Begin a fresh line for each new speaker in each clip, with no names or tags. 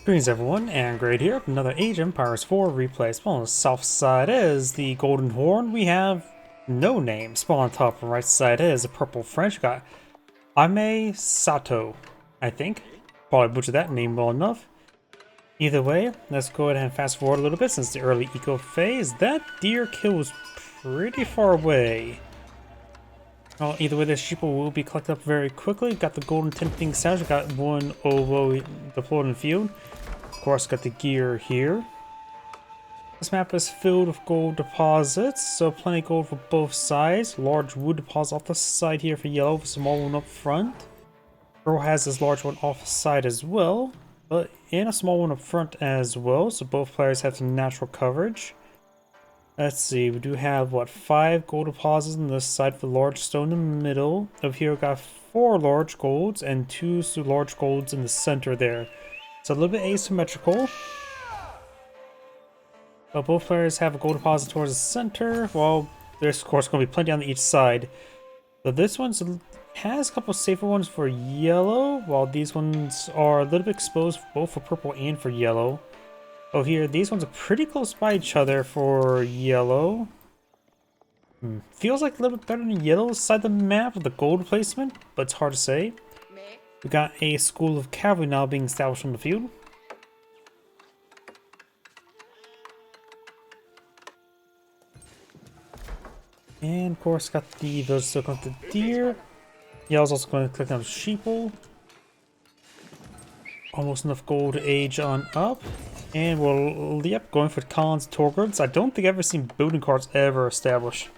Greetings everyone, Angrade here, another Age Empires 4 replay. Spawn on the south side is the Golden Horn. We have no name. Spawn on top and right side is a purple French guy. AyameSatou, I think. Probably butchered that name well enough. Either way, let's go ahead and fast forward a little bit since the early eco phase. That deer kill was pretty far away. Well, either way, this sheep will be collected up very quickly. Got the golden tinting sound. Got one ovo deployed in the field. Of course, got the gear here. This map is filled with gold deposits, so plenty of gold for both sides. Large wood deposit off the side here for yellow, small one up front. Girl has this large one off the side as well, but and a small one up front as well, so both players have some natural coverage. Let's see, we do have, what, 5 gold deposits on this side for large stone in the middle. Over here we got 4 large golds and 2 large golds in the center there. So a little bit asymmetrical. But both players have a gold deposit towards the center. Well, there's of course going to be plenty on each side. But this one has a couple safer ones for yellow, while these ones are a little bit exposed both for purple and for yellow. Oh, here, these ones are pretty close by each other for yellow. Feels like a little bit better than yellow side of the map with the gold placement, but it's hard to say. We got a school of cavalry now being established on the field. And of course, got the village still collect the deer. Yellow's also going to collect down sheeple. Almost enough gold to age on up. And we'll, yep, going for cons, Torgrids. I don't think I've ever seen building carts ever established.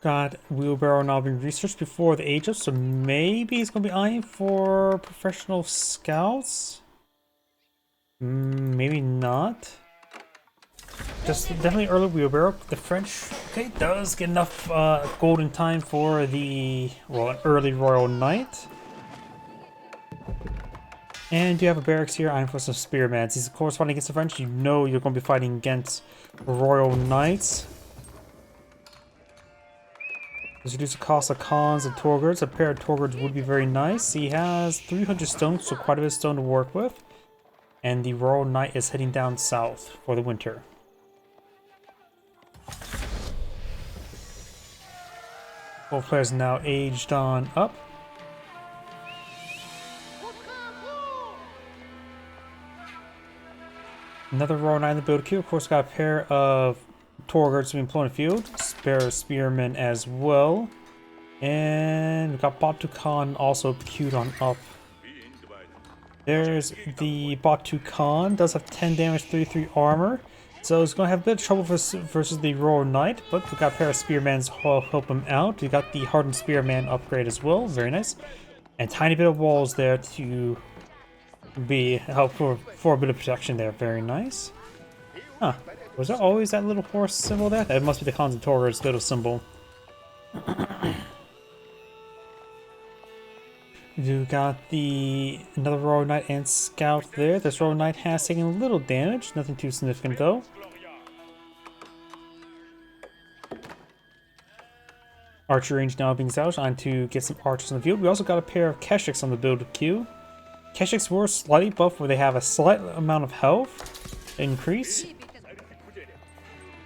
Got wheelbarrow now being researched before the age up, so maybe he's going to be eyeing for professional scouts. Maybe not. Just definitely early wheelbarrow. The French, okay, does get enough gold in time for the, well, an early Royal Knight. And you have a barracks here, eyeing for some spearmen. Since of course fighting against the French, you know you're going to be fighting against Royal Knights. Let's reduce the cost of cons and Torgrids. A pair of Torgrids would be very nice. He has 300 stone, so quite a bit of stone to work with. And the Royal Knight is heading down south for the winter. Both players now aged on up. Another Royal Knight in the build queue. Of course, got a pair of Torgrids being employed in the field. Spare spearmen as well. And we got Batu Khan also queued on up. There's the Batu Khan. Does have 10 damage, 33 armor. So he's going to have a bit of trouble versus the Royal Knight, but we got a pair of Spearmen to help him out. We got the Hardened Spearman upgrade as well, very nice. And tiny bit of walls there to be helpful for a bit of protection there, very nice. Huh, was there always that little horse symbol there? That must be the Khans and Torgrids little symbol. You got another Royal Knight and Scout there. This Royal Knight has taken a little damage, nothing too significant though. Archer range now being established, on to get some archers in the field. We also got a pair of Keshiks on the build queue. Keshiks were slightly buffed where they have a slight amount of health increase,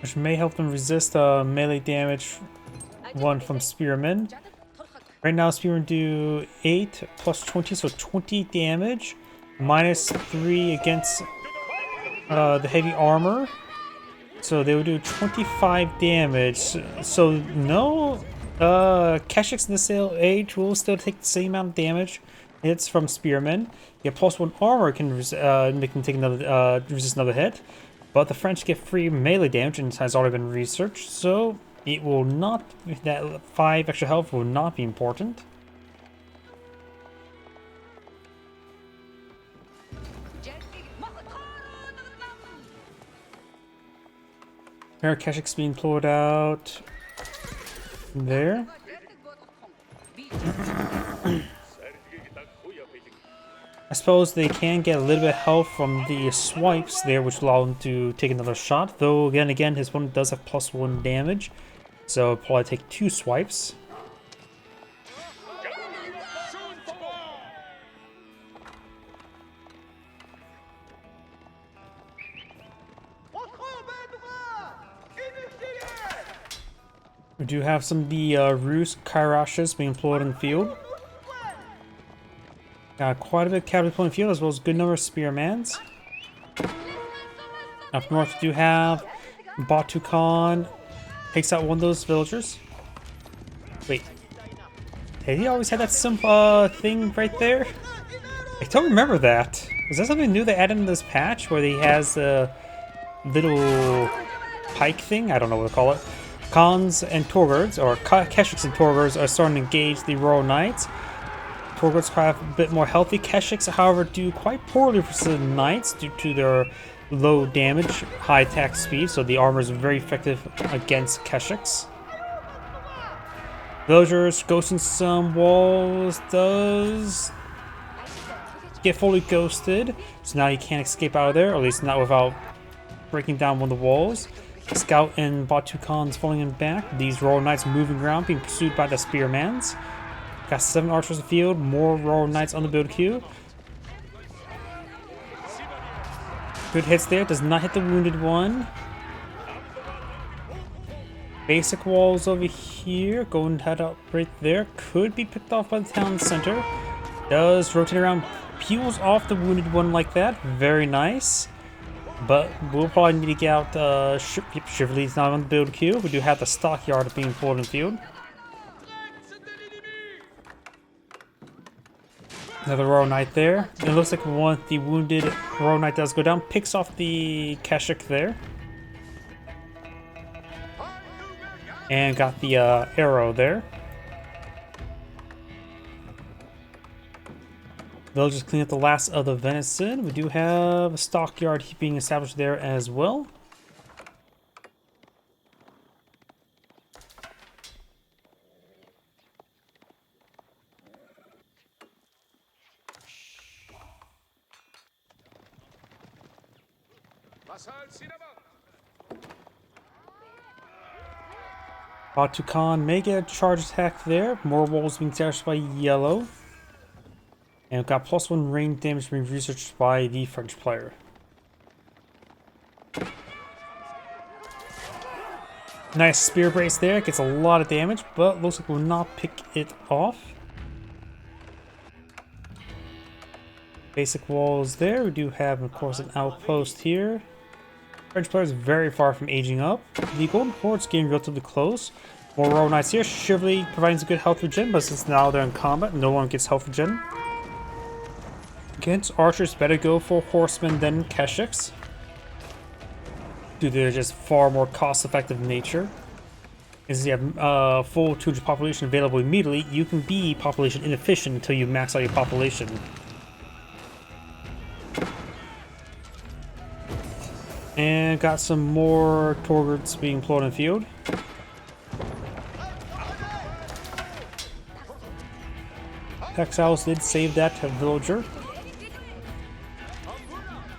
which may help them resist melee damage one from Spearmen. Right now, Spearmen do 8 plus 20, so 20 damage, minus 3 against the heavy armor. So they would do 25 damage. So no, Keshiks in this age will still take the same amount of damage hits from Spearmen. Yeah, plus 1 armor can make them take another resist another hit. But the French get free melee damage, and it has already been researched. So it will not, that 5 extra health will not be important. Pair of Keshiks being pulled out there. I suppose they can get a little bit of health from the swipes there, which allow them to take another shot. Though, again, his one does have +1 damage. So, I'll probably take 2 swipes. We do have some of the Roost Kairashes being employed in the field. Got quite a bit of cavalry deployed in the field, as well as a good number of spearmans. Up north, we do have Batu Khan takes out one of those villagers. Wait, has he always had that thing right there? I don't remember that. Is that something new they added in this patch, where he has a little pike thing? I don't know what to call it. Khans and Torgards, or Keshiks and Torgards, are starting to engage the Royal Knights. Torgards have a bit more healthy. Keshiks, however, do quite poorly for the Knights due to their low damage, high attack speed, so the armor is very effective against Keshiks. Villagers ghosting some walls does get fully ghosted, so now you can't escape out of there, or at least not without breaking down one of the walls. Scout and Batu Khan's falling in back. These Royal Knights moving around, being pursued by the Spearmans. Got 7 archers in the field, more Royal Knights on the build queue. Good hits there, does not hit the wounded one. Basic walls over here, go and head up right there. Could be picked off by the town center. Does rotate around, peels off the wounded one like that. Very nice. But we'll probably need to get out Chivalry's not on the build queue. We do have the stockyard being pulled in the field. Another Royal Knight there. It looks like one the wounded Royal Knight does go down. Picks off the Keshik there. And got the arrow there. They'll just clean up the last of the venison. We do have a stockyard being established there as well. Batu Khan may get a charge attack there. More walls being established by yellow. And got +1 rain damage being researched by the French player. Nice spear brace there, gets a lot of damage, but looks like we'll not pick it off. Basic walls there. We do have, of course, an outpost here. French player is very far from aging up. The Golden Horde's getting relatively close. More Royal Knights here. Chivalry provides a good health regen, but since now they're in combat, no one gets health regen. Against archers, better go for horsemen than Keshiks, due to their just far more cost-effective nature. Since you have full 200 population available immediately, you can be population inefficient until you max out your population. And got some more Torgards being employed in the field. Exiles did save that villager.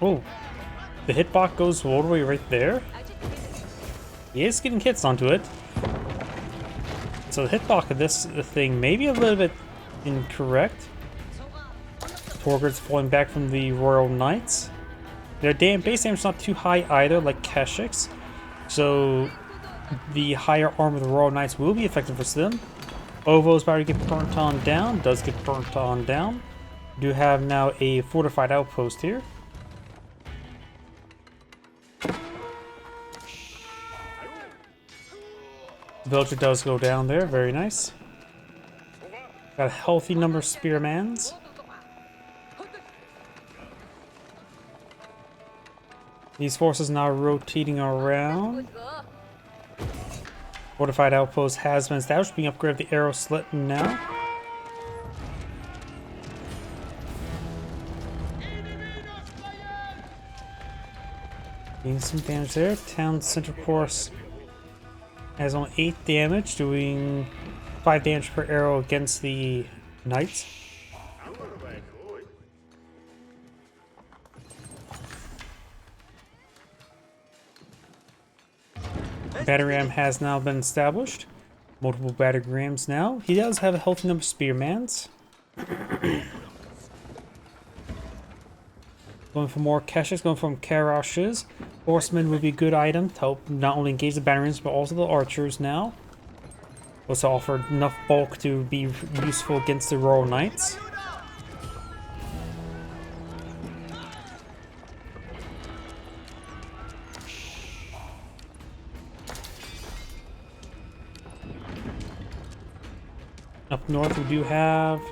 Oh, the hitbox goes all the way right there. He is getting hits onto it. So the hitbox of this thing may be a little bit incorrect. Torgards falling back from the Royal Knights. Their base damage is not too high either, like Keshik's. So the higher armor of the Royal Knights will be effective for them. Ovo's about to get burnt on down. Does get burnt on down. We do have now a fortified outpost here. Villager does go down there. Very nice. Got a healthy number of spearmans. These forces now rotating around. Fortified outpost has been established, being upgraded the arrow slit now. Doing some damage there. Town center course has only 8 damage, doing 5 damage per arrow against the knights. Battery ram has now been established. Multiple battery rams now. He does have a healthy number of spearmans. Going for more Keshiks, going from Karashes. Horsemen would be a good item to help not only engage the battery rams but also the archers now. Also offered enough bulk to be useful against the Royal Knights. Up north we do have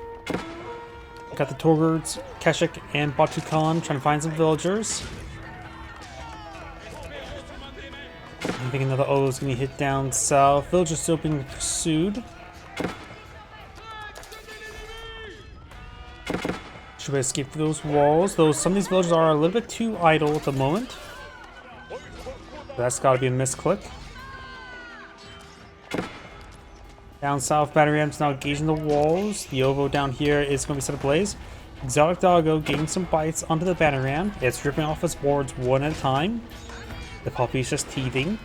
got the Torgurds, Keshik, and Batukan trying to find some villagers. I think another O is going to hit down south. Villagers still being pursued. Should we escape through those walls? Though some of these villagers are a little bit too idle at the moment. That's got to be a misclick. Down south, battery ramps now engaging the walls. The Ovo down here is going to be set ablaze. Exotic Doggo getting some bites onto the battery ram. It's ripping off its boards one at a time. The puppy is just teething.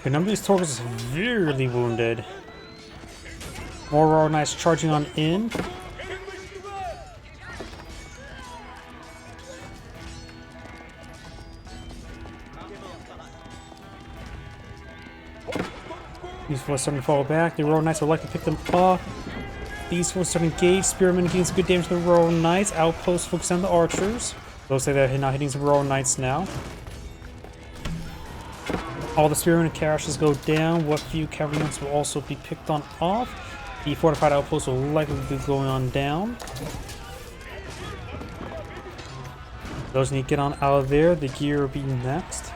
A number of these Torgurs is severely wounded. More Royal Knights charging on in. These four starting to fall back. The Royal Knights would like to pick them off. These four starting to engage. Spearmen getting some good damage to the Royal Knights. Outposts focus on the archers. Those say they're not hitting some Royal Knights now. All the Spearmen and Carashes go down. What few cavalry units will also be picked on off. The fortified outposts will likely be going on down. Those need to get on out of there. The gear will be next.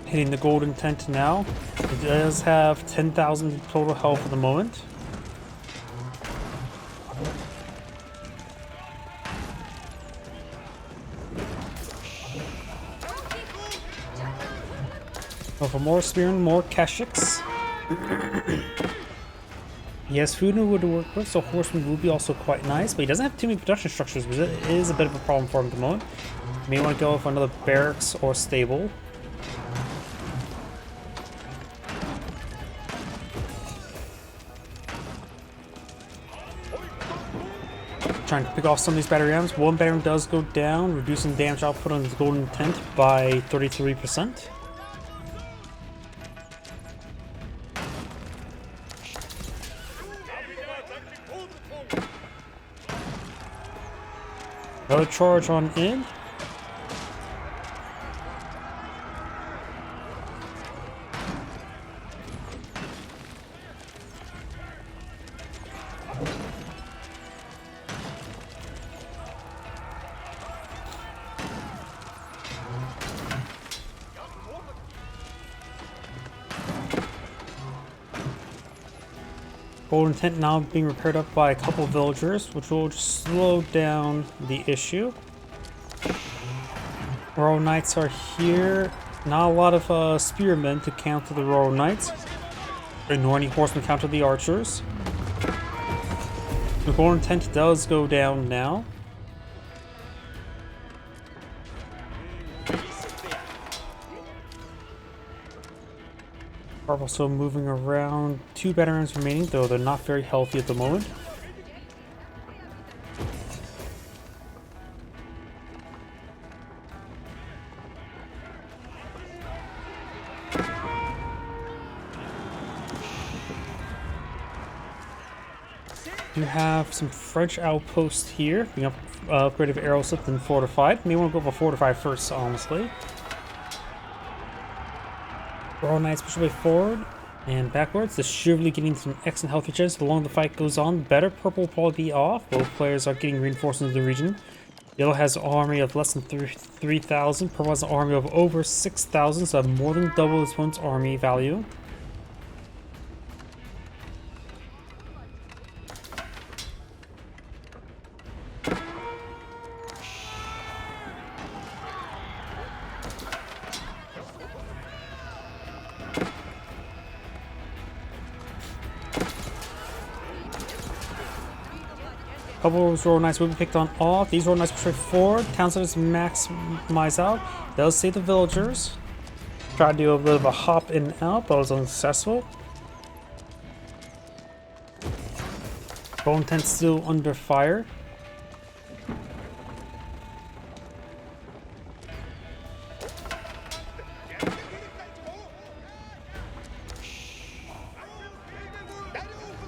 Hitting the golden tent now. It does have 10,000 total health at the moment. Oh, for more spearmen, more Keshiks. Yes, Fudin would work with, so Horseman would be also quite nice, but he doesn't have too many production structures, which is a bit of a problem for him at the moment. May want to go for another barracks or stable. Trying to pick off some of these battery rams. One battery ram does go down, reducing damage output on the golden tent by 33%. Another charge on in. Golden tent now being repaired up by a couple villagers, which will just slow down the issue. Royal Knights are here. Not a lot of spearmen to counter the Royal Knights, nor any horsemen to counter the archers. The golden tent does go down now. Are also moving around. 2 veterans remaining, though they're not very healthy at the moment. You have some French outposts here, being upgraded with arrow slip and fortified. May want to go for fortified first, honestly. Royal Knights push away forward and backwards. The Chivalry getting some excellent health regens. The longer the fight goes on, better. Purple will probably be off. Both players are getting reinforcements in the region. Yellow has an army of less than 3,000. Purple has an army of over 6,000, so more than double its opponent's army value. Couple of those Royal Knights will be picked on off. These Royal Knights push forward. Town centers maximize out. They'll save the villagers. Try to do a bit of a hop in and out, but it was unsuccessful. Golden tent still under fire.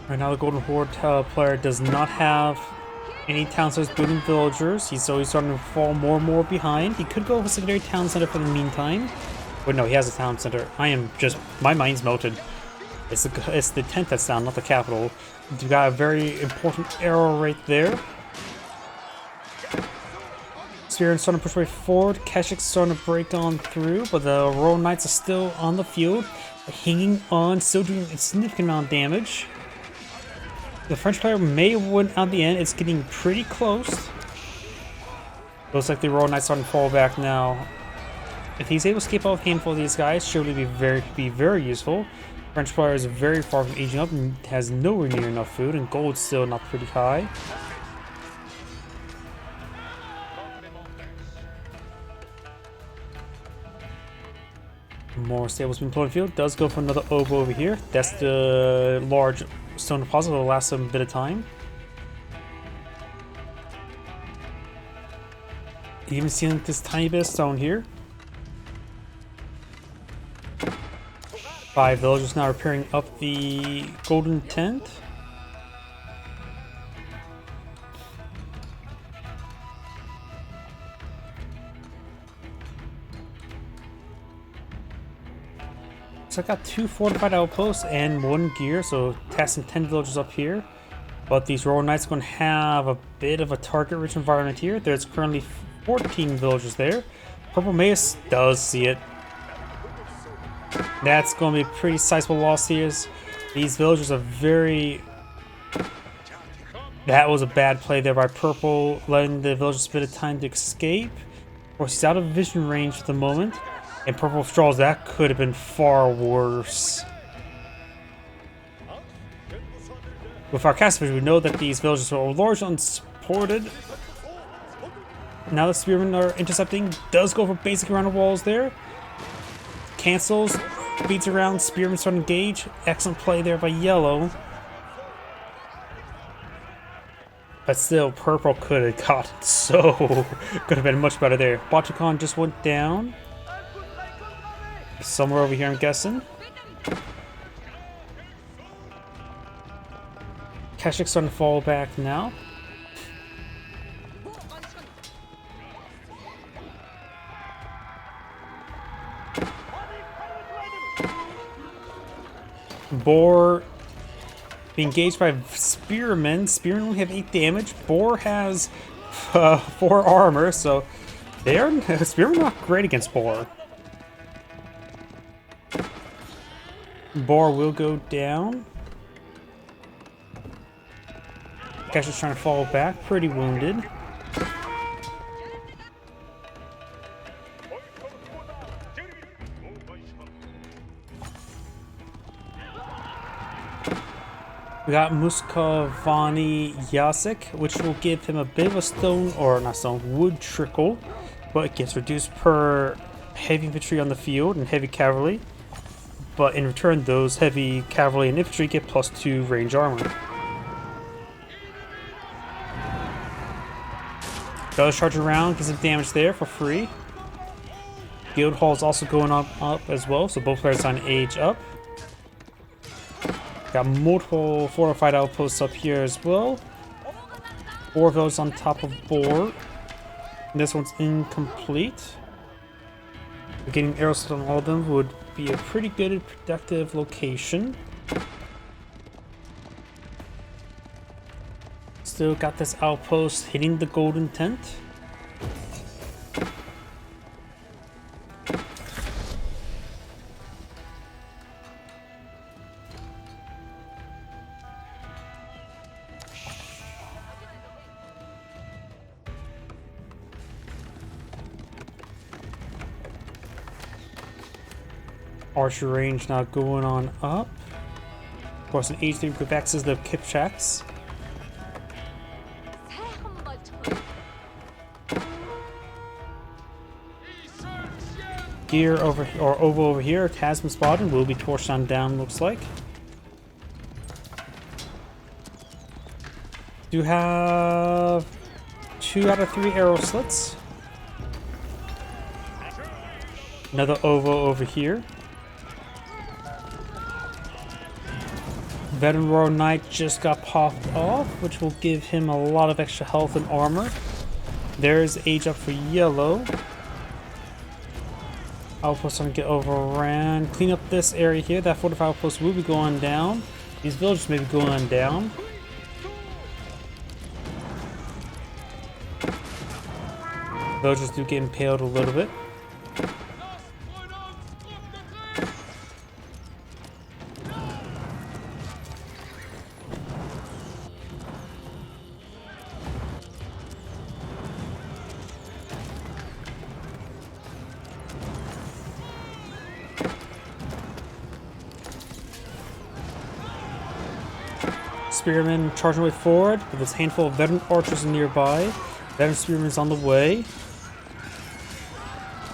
Right now the Golden Horde player does not have any town centers building villagers. He's always starting to fall more and more behind. He could go with a secondary town center for the meantime. But no, he has a town center. My mind's melted. It's the 10th that's down, not the capital. You got a very important arrow right there. Spearman's starting to push way forward. Keshik's starting to break on through, but the Royal Knights are still on the field, hanging on, still doing a significant amount of damage. The French player may win at the end. It's getting pretty close. Looks like the Royal Knights starting to fall back now. If he's able to escape off a handful of these guys, surely be very useful. French player is very far from aging up and has nowhere near enough food, and gold's still not pretty high. More stables being put in the field. Does go for another oboe over here. That's the large stone deposit that will last some bit of time. Even seeing this tiny bit of stone here. 5 villagers now repairing up the golden tent. So I got 2 fortified outposts and 1 gear, so tasking 10 villagers up here. But these Royal Knights are going to have a bit of a target-rich environment here. There's currently 14 villagers there. Purple Mace does see it. That's going to be a pretty sizable loss here. These villagers are very... That was a bad play there by Purple, letting the villagers a bit of time to escape. Of course, he's out of vision range for the moment. And Purple Straws, that could have been far worse. With our cast vision, we know that these villagers are largely unsupported. Now the Spearmen are intercepting. Does go for basic around the walls there. Cancels. Beats around. Spearmen starting to engage. Excellent play there by Yellow. But still, Purple could have got so... could have been much better there. Botchicon just went down. Somewhere over here, I'm guessing. Keshik's starting to fall back now. Boar being engaged by Spearmen. Spearmen only have 8 damage. Boar has 4 armor, so Spearmen not great against Boar. Boar will go down. Cash is trying to fall back, pretty wounded. We got Muscovani Yasik, which will give him a bit of a stone, or not stone, wood trickle, but it gets reduced per heavy infantry on the field and heavy cavalry. But in return, those heavy cavalry and infantry get +2 range armor. Does charge around, gets some damage there for free. Guild Hall is also going up as well, so both players on age up. Got multiple fortified outposts up here as well. 4 villages on top of board. And this one's incomplete. Getting arrows on all of them would be a pretty good and productive location. Still got this outpost hitting the golden tent. Archer range now going on up. Of course, an H3 Quebec's the Kipchaks. Gear over, or Ovo over here has been spotted, will be torched on down, looks like. Do have 2 out of 3 arrow slits. Another Ovo over here. Veteran Royal Knight just got popped off, which will give him a lot of extra health and armor. There's age up for yellow. Outposts are gonna get overran. Clean up this area here. That fortified outpost will be going down. These villages may be going down. Villagers do get impaled a little bit. Spearmen charging way forward with this handful of veteran archers nearby. Veteran spearmen's on the way.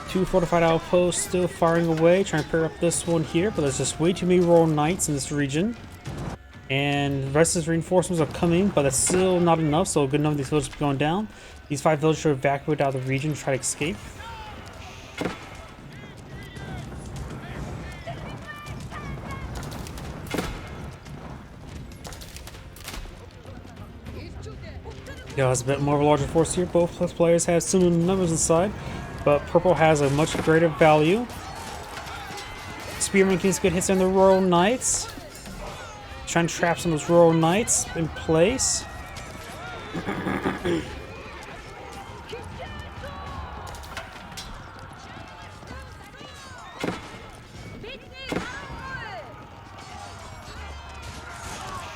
2 fortified outposts still firing away, trying to pair up this one here, but there's just way too many Royal Knights in this region. And the rest of his reinforcements are coming, but that's still not enough, so a good number of these villages are going down. These 5 villages are evacuated out of the region to try to escape. Yeah, has a bit more of a larger force here. Both players have similar numbers inside, but purple has a much greater value. Spearman gets good hits on the Royal Knights. Trying to trap some of those Royal Knights in place.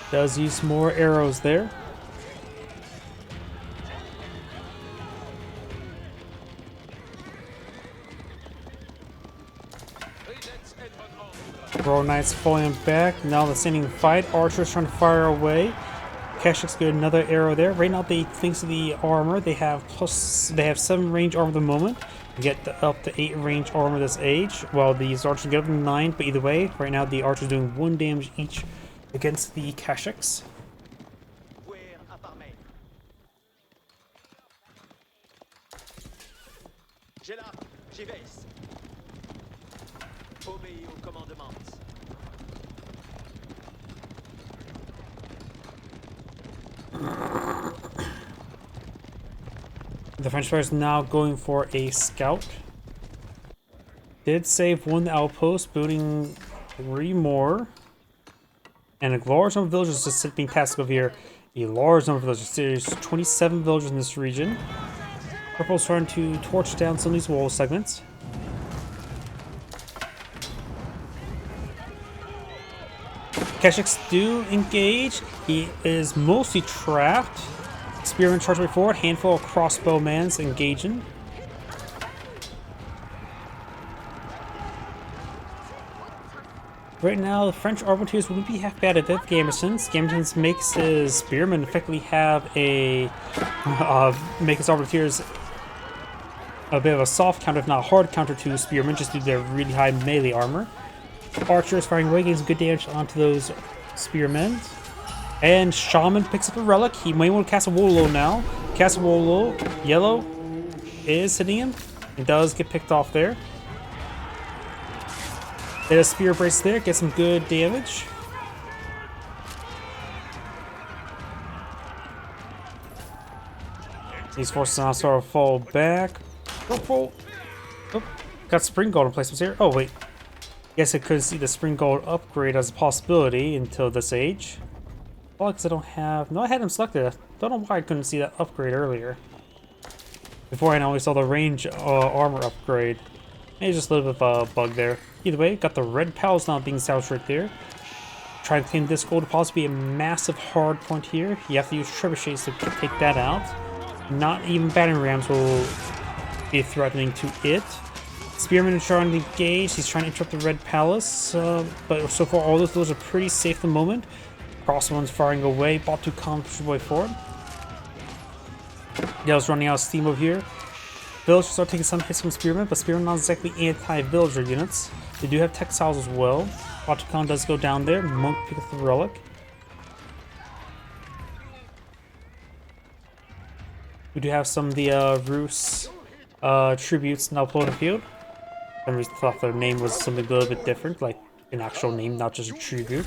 Does use more arrows there. Royal Knights falling back. Now they're sending fight. Archers trying to fire away. Kashik's got another arrow there. Right now, thanks to the armor, they have 7 range armor at the moment. They get up to 8 range armor this age, while these archers get up to 9. But either way, right now the archers doing 1 damage each against the Kashiks. The French players now going for a scout. Did save 1 outpost, building 3 more. And a large number of villagers just being tasked over here. A large number of villagers. There's 27 villagers in this region. Purple's trying to torch down some of these wall segments. Kashiks do engage. He is mostly trapped. Spearman charge way forward. Handful of crossbowmen engaging. Right now, the French arbaletiers wouldn't be half bad at that. Gamersons. Gamersons makes his spearmen effectively have a make his arbaletiers a bit of a soft counter, if not a hard counter to spearmen, just due to their really high melee armor. Archers firing away, getting some good damage onto those spearmen. And Shaman picks up a relic. He may want to cast a Wolo now. Cast a Wolo. Yellow is hitting him. It does get picked off there. There's a Spear Brace there. Get some good damage. These forces now sort of fall back. Purple. Oh, got Spring Gold emplacements here. Oh, wait. Guess I couldn't see the Spring Gold upgrade as a possibility until this age. Well, because I don't have... No, I had him selected. Don't know why I couldn't see that upgrade earlier. Beforehand, I only saw the range armor upgrade. Maybe just a little bit of a bug there. Either way, got the red pals now being salvaged right there. Trying to claim this gold deposit be a massive hard point here. You have to use trebuchets to take that out. Not even battering rams will be threatening to it. Spearman is trying to engage. He's trying to interrupt the red palace. But so far, all those are pretty safe at the moment. Crossbones firing away. Batu comes way forward. Dale's running out of steam over here. Villagers are taking some hits from Spearman, but Spearman not exactly anti-villager units. They do have textiles as well. Batukan does go down there. Monk picks up the relic. We do have some of the Rus tributes now pulling the field. I thought their name was something a little bit different, like an actual name, not just a tribute.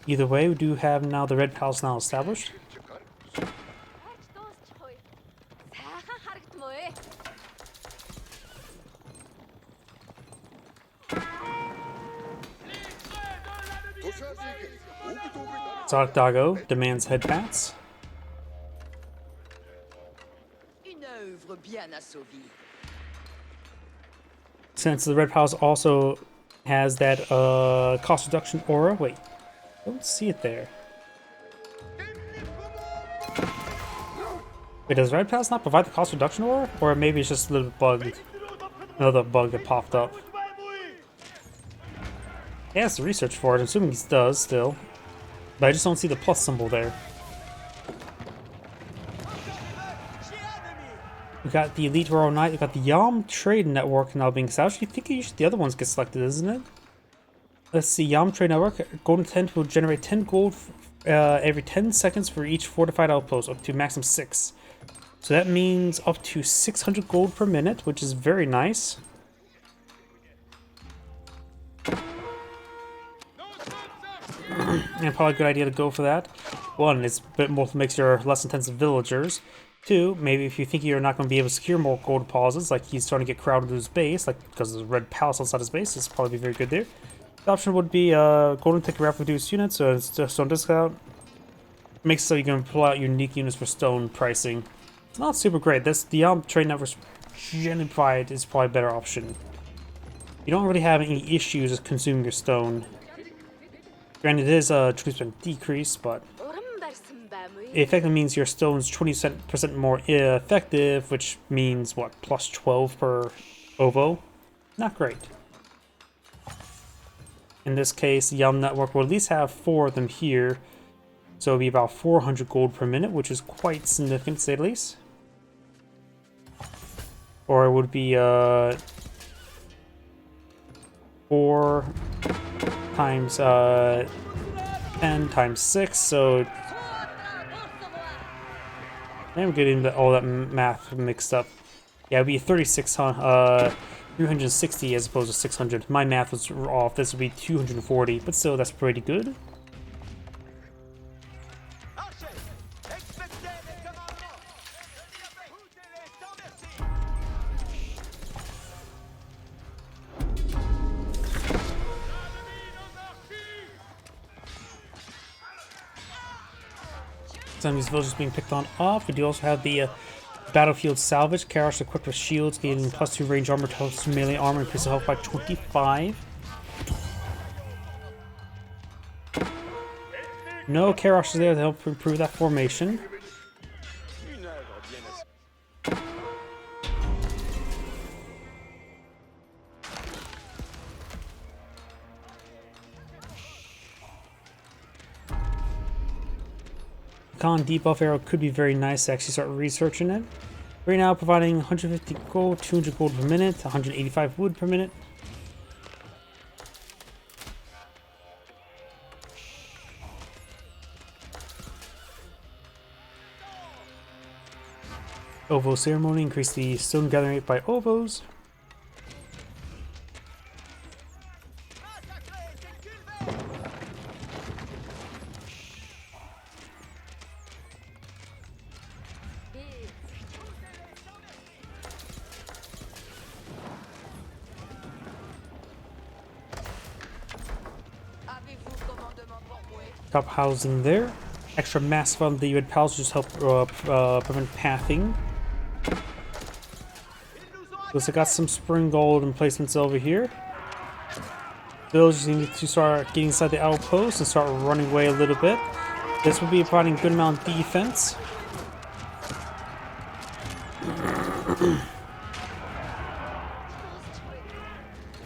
Either way, we do have now the red palace now established. Exotic Doggo demands headbats. Since the red palace also has that cost reduction aura. Wait, I don't see it there. Wait, does red palace not provide the cost reduction aura? Or maybe it's just a little bit bugged. Another bug that popped up. Yeah, it's the research for it. I'm assuming it does still. But I just don't see the plus symbol there. We got the Elite Royal Knight, we got the Yam Trade Network now being established. I think usually the other ones get selected, isn't it? Let's see, Yam Trade Network. Golden Tent will generate 10 gold every 10 seconds for each fortified outpost, up to maximum 6. So that means up to 600 gold per minute, which is very nice. And probably a good idea to go for that. One, it's a bit more makes your less intensive villagers. Two, maybe if you think you're not going to be able to secure more gold deposits, like he's starting to get crowded to his base, like because there's a red palace outside his base, it's probably very good there. The option would be golden ticket rapid reduced units, so it's just stone discount. Makes it so you can pull out unique units for stone pricing. It's not super great. This the trade network generally provide is probably a better option. You don't really have any issues with consuming your stone. Granted, it is a 20% decrease, but it effectively means your stone is 20% more effective, which means, what, plus 12 per OVO? Not great. In this case, the Yam Network will at least have 4 of them here, so it'll be about 400 gold per minute, which is quite significant, to say the least. Or it would be 4 times 10 times 6, so now we're getting all that math mixed up. Yeah, it'd be 360 as opposed to 600. My math was off. This would be 240, but still, that's pretty good. Some of these villages being picked on off. We do also have the battlefield salvage. Karash equipped with shields, gaining +2 range armor, +2 melee armor, increase the health by 25. No Karash is there to help improve that formation. Con debuff arrow could be very nice to actually start researching it. Right now providing 150 gold, 200 gold per minute, 185 wood per minute. OVO ceremony, increase the stone gathering rate by OVOs. Top housing there. Extra mass from the red palace just help prevent pathing. Looks like I got some spring gold emplacements over here. Villagers need to start getting inside the outpost and start running away a little bit. This will be providing a good amount of defense.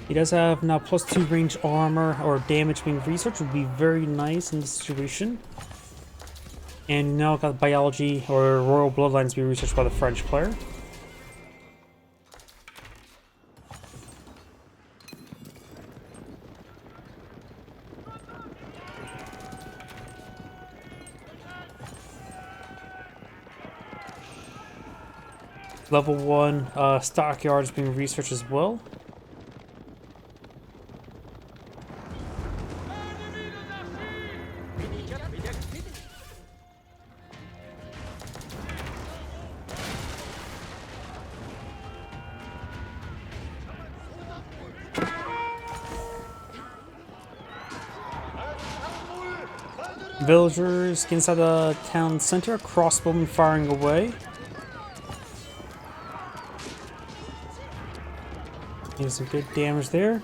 He does have now +2 range armor or damage being researched, would be very nice in this situation. And now got biology or royal bloodlines being researched by the French player. Level 1 stockyard is being researched as well. Villagers get inside the town center, crossbowmen firing away. Getting some good damage there.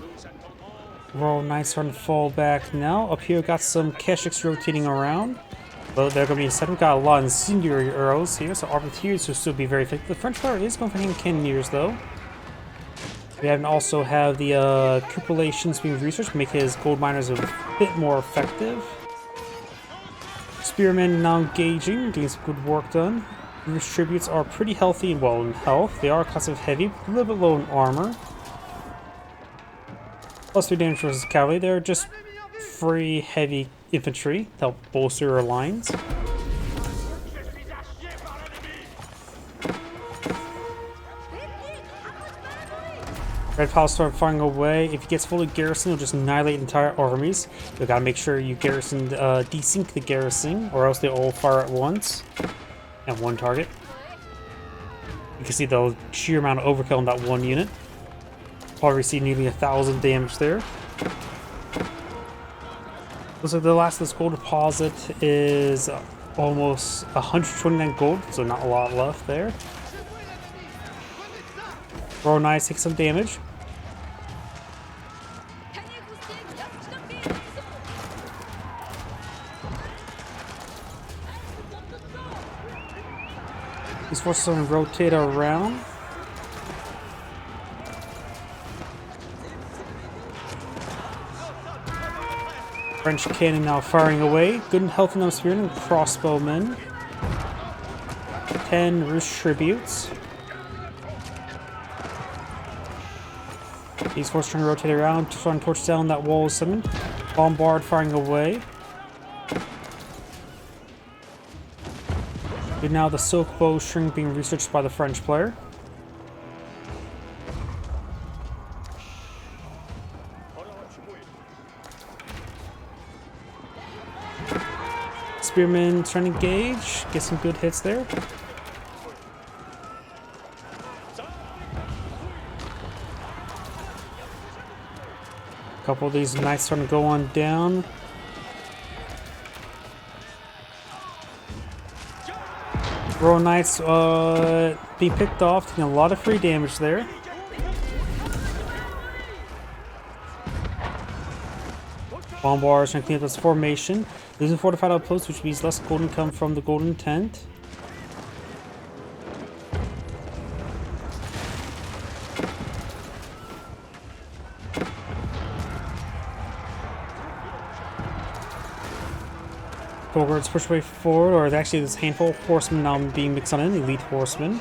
Royal Knights starting to fall back now. Up here, got some Keshiks rotating around. But they're going to be set. We've got a lot of incendiary arrows here, so Arbaletiers will still be very effective. The French player is going for hand cannoneers, though. We have also have the cupellations being researched, make his gold miners a bit more effective. Spearmen now engaging, getting some good work done. These tributes are pretty healthy and well in health. They are a class of heavy, a little bit low in armor. Plus 3 damage versus cavalry. They're just free heavy infantry to help bolster our lines. Red Pal start firing away. If he gets fully garrisoned, he'll just annihilate entire armies. You gotta make sure you garrison, desync the garrison, or else they all fire at once. And one target. You can see the sheer amount of overkill in that one unit. Probably received nearly 1,000 damage there. Looks like the last of this gold deposit is almost 129 gold, so not a lot left there. Royal Knights take some damage. These forces are going to rotate around. French cannon now firing away. Good and healthy enough spearmen and crossbowmen. 10 Roost tributes. These forces trying to rotate around, trying to torch down that wall of summon. Bombard firing away. And now the silk bowstring being researched by the French player. Spearmen trying to engage, get some good hits there. A couple of these knights starting to go on down. Royal Knights being picked off, taking a lot of free damage there. Bombards trying to clean up this formation. Losing fortified outposts, which means less gold income from the golden tent. Bogarts push way forward, or actually this handful of horsemen now being mixed on in, elite horsemen.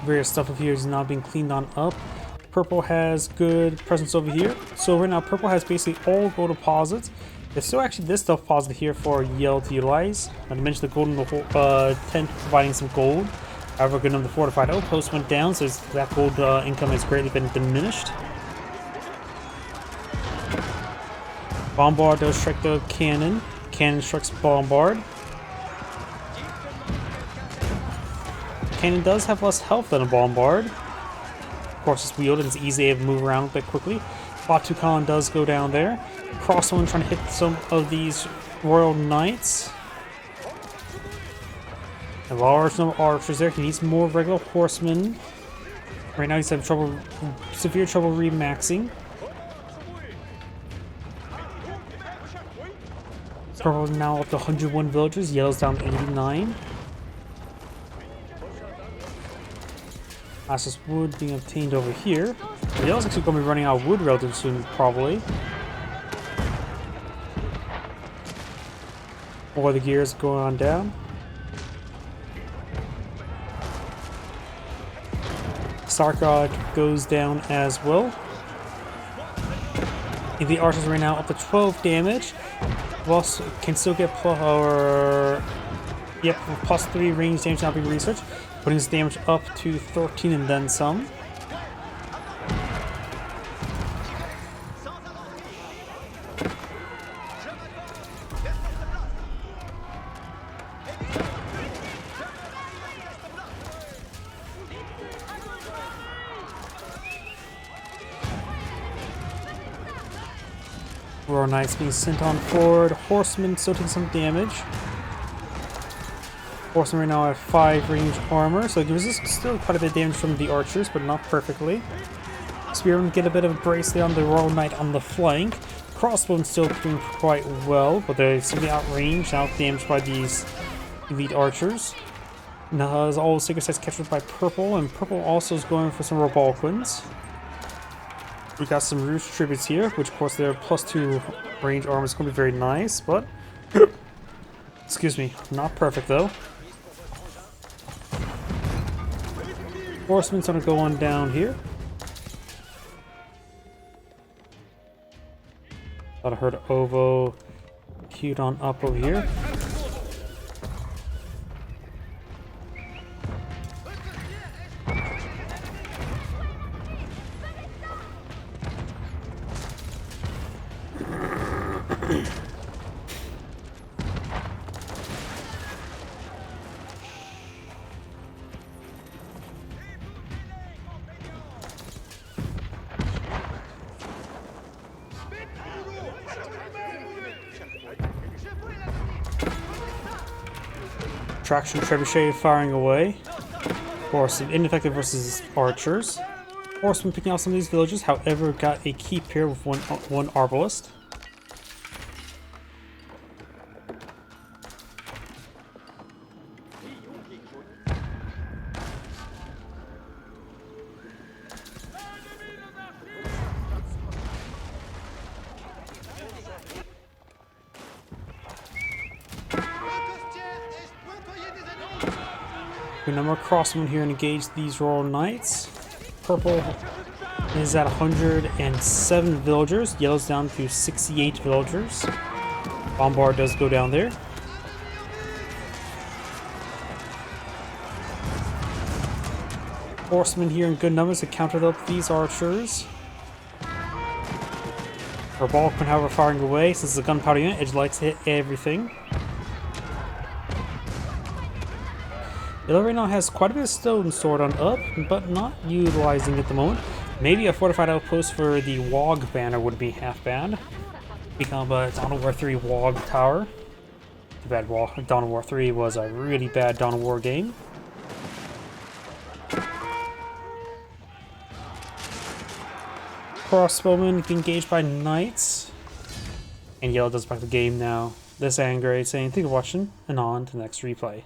Various stuff of here is now being cleaned on up. Purple has good presence over here. So right now purple has basically all gold deposits. There's still actually this stuff deposit here for Yell to utilize. Not to mention the gold in the tent providing some gold. However, good enough the fortified outpost went down, so that gold income has greatly been diminished. Bombard does strike the cannon. Cannon strikes Bombard. Cannon does have less health than a Bombard. Of course, it's wheeled and it's easy to move around a bit quickly. Batu Khan does go down there. Crossbowman trying to hit some of these Royal Knights. A large number of archers there. He needs more regular horsemen. Right now he's having trouble, severe trouble remaxing. Purple now up to 101 villagers. Yellow's down to 89. That's just wood being obtained over here. Yellow's actually going to be running out of wood relatively soon, probably. Or the gears going on down. Sarkod goes down as well. If the archers right now up to 12 damage. Plus can still get plus 3 range damage now being researched, putting his damage up to 13 and then some. Royal Knights being sent on forward. Horsemen still taking some damage. Horsemen right now have 5 range armor, so it gives us still quite a bit of damage from the archers, but not perfectly. Spearmen get a bit of a brace there on the Royal Knight on the flank. Crossbowmen still doing quite well, but they're simply outranged, outdamaged by these elite archers. Now, as all Sacred Sites captured by Purple, and Purple also is going for some Rebalquins. We got some Roost tributes here, which of course their +2 range armor is going to be very nice, but excuse me, not perfect though. Horsemen's gonna go on down here. Thought I heard Ovo queued on up over here. Traction Trebuchet firing away. Of course, ineffective versus archers. Horsemen picking out some of these villages, however, got a keep here with one arbalist. Good number of crossmen here and engage these Royal Knights. Purple is at 107 villagers. Yellow's down to 68 villagers. Bombard does go down there. Horsemen here in good numbers to counter up these archers. Rebalquin, however, firing away. Since it's a gunpowder unit, it likes to hit everything. Yellow right now has quite a bit of stone stored on up, but not utilizing it at the moment. Maybe a fortified outpost for the WOG banner would be half bad. Become a Dawn of War 3 WOG tower. Too bad Dawn of War 3 was a really bad Dawn of War game. Crossbowmen engaged by knights. And Yellow does back the game now. This is Angrade saying thank you for watching, and on to the next replay.